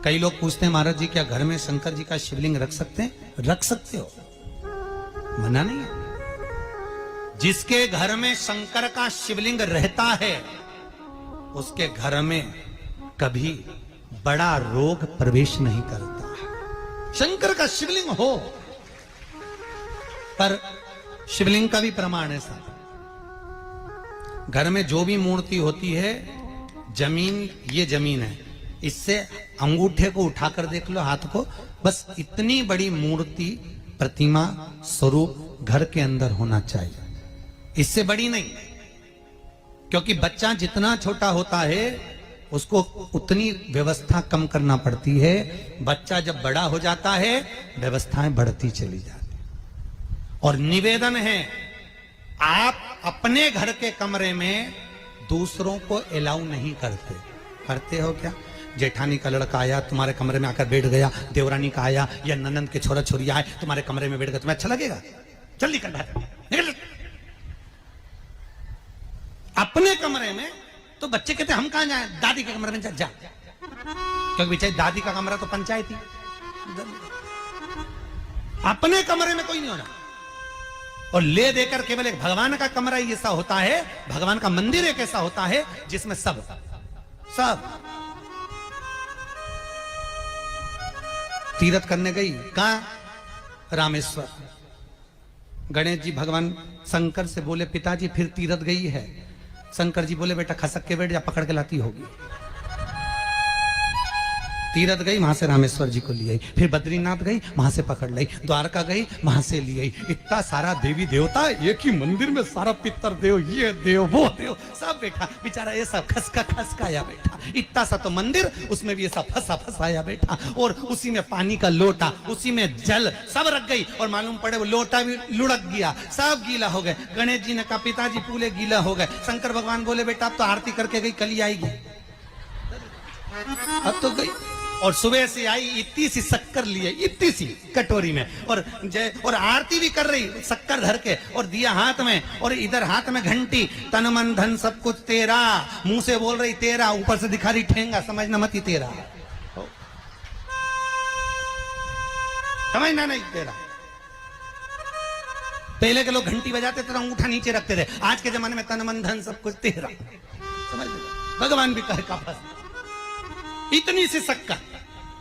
कई लोग पूछते हैं महाराज जी क्या घर में शंकर जी का शिवलिंग रख सकते हैं? रख सकते हो, मना नहीं है। जिसके घर में शंकर का शिवलिंग रहता है उसके घर में कभी बड़ा रोग प्रवेश नहीं करता है। शंकर का शिवलिंग हो, पर शिवलिंग का भी प्रमाण है साहब। घर में जो भी मूर्ति होती है, जमीन ये जमीन है, इससे अंगूठे को उठाकर देख लो, हाथ को, बस इतनी बड़ी मूर्ति, प्रतिमा, स्वरूप घर के अंदर होना चाहिए, इससे बड़ी नहीं। क्योंकि बच्चा जितना छोटा होता है उसको उतनी व्यवस्था कम करना पड़ती है। बच्चा जब बड़ा हो जाता है व्यवस्थाएं बढ़ती चली जाती। और निवेदन है, आप अपने घर के कमरे में दूसरों को अलाउ नहीं करते। करते हो क्या? जेठानी का लड़का आया तुम्हारे कमरे में आकर बैठ गया, देवरानी का आया या ननंद के छोरा छोरी आए तुम्हारे कमरे में बैठ गया, तुम्हें अच्छा लगेगा? चल निकल बाहर, निकल। अपने कमरे में तो बच्चे कहते हम कहां जाएं? दादी के कमरे में जा। क्योंकि बेचारी दादी का कमरा तो पंचायती। अपने कमरे में कोई नहीं होना। और ले देकर केवल एक भगवान का कमरा ही ऐसा होता है, भगवान का मंदिर एक ऐसा होता है जिसमें सब तीर्थ करने गई। कहां? रामेश्वर। गणेश जी भगवान शंकर से बोले पिताजी फिर तीर्थ गई है। शंकर जी बोले बेटा खसक के बैठ जा, पकड़ के लाती होगी। तीर्थ गई, वहां से रामेश्वर जी को ले आई, फिर बद्रीनाथ गई, वहां से पकड़ लाई, द्वारका गई, वहां से ले आई। इतना सारा देवी देवता एक ही मंदिर में, सारा पितर देव, ये देव वो देव सब बैठा, बेचारा ये सब खसकाया बैठा। इतना सा तो मंदिर, उसमें भी ऐसा फंसाया बैठा। और उसी में पानी का लोटा, उसी में जल सब रख गई। और मालूम पड़े वो लोटा भी लुढ़क गया, सब गीला हो गए। गणेश जी ने कहा पिताजी पूरे गीला हो गए। शंकर भगवान बोले बेटा अब तो आरती करके गई, कल ही आएगी। अब तो गई। और सुबह से आई, इतनी सी शक्कर लिए, इतनी सी कटोरी में, और आरती भी कर रही शक्कर धर के, और दिया हाथ में, और इधर हाथ में घंटी, तन मन धन सब कुछ तेरा, मुंह से बोल रही तेरा, ऊपर से दिखा रही ठेंगा, समझना मत ही तेरा, समझना नहीं तेरा। पहले के लोग घंटी बजाते थे, अंगूठा नीचे रखते थे। आज के जमाने में तन मन धन सब कुछ तेरा, समझ लो। भगवान भी कहे का बस इतनी सी शक्कर,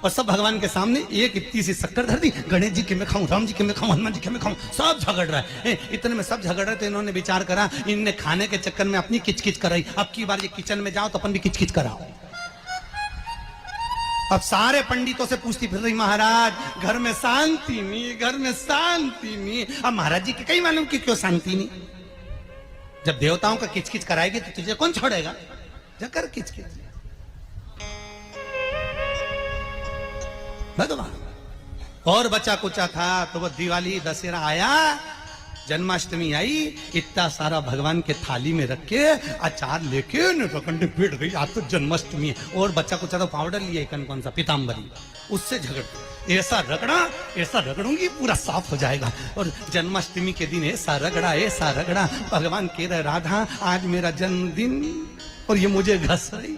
और सब भगवान के सामने एक इतनी सी शक्कर धर दी। गणेश जी के मैं खाऊं, राम जी के मैं खाऊं, हनुमान जी के मैं खाऊं, सब झगड़ रहा है। इतने में सब झगड़ रहे, तो इन्होंने विचार करा, इनने खाने के चक्कर में अपनी किचकिच कराई। अब की बार ये किचन में जाओ तो अपन भी किचकिच कराओ। अब सारे पंडितों से पूछती फिर रही, महाराज घर में शांति नहीं, घर में शांति नहीं। अब महाराज जी के कहीं मालूम कि क्यों शांति नहीं? जब देवताओं का किचकिच कराएगी तो तुझे कौन छोड़ेगा? जाकर किचकिच। भगवान और बचा कुचा था तो वो दिवाली दशहरा आया, जन्माष्टमी आई, इतना सारा भगवान के थाली में रख के अचार लेके रखंडे बैठ गई। आज तो जन्माष्टमी है। और बच्चा कुचा तो पाउडर लिया, कौन सा पीताम्बरी, उससे झगड़, ऐसा रगड़ूंगी पूरा साफ हो जाएगा। और जन्माष्टमी के दिन ऐसा रगड़ा, भगवान कह रहे राधा आज मेरा जन्मदिन और ये मुझे घस रही।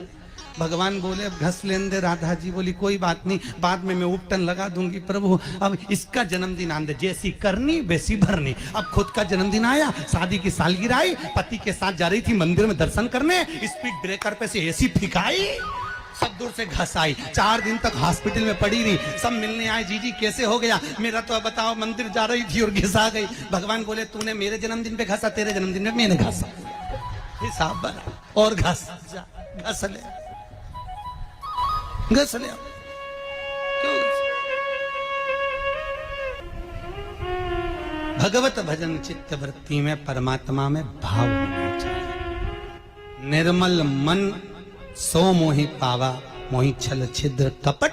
भगवान बोले अब घस लेने दे। राधा जी बोली कोई बात नहीं, बाद में मैं उपटन लगा दूंगी प्रभु, अब इसका जन्मदिन आने दे, जैसी करनी वैसी भरनी। अब खुद का जन्मदिन आया, शादी की सालगिरह आई, पति के साथ जा रही थी मंदिर में दर्शन करने, स्पीड ब्रेकर पे से ऐसी फिकाई, सब दूर से घस आई। 4 दिन तक हॉस्पिटल में पड़ी रही। सब मिलने आए, जीजी कैसे हो गया? मेरा तो बताओ मंदिर जा रही थी और घिसा गई। भगवान बोले तूने मेरे जन्मदिन पे घसा, तेरे जन्मदिन में मैंने घसा, हिसाब बना। और घस ले, घस ले। भगवत भजन चित्त वृत्ति में परमात्मा में भाव होना चाहिए। निर्मल मन सो मोहि पावा, मोहि छल छिद्र कपट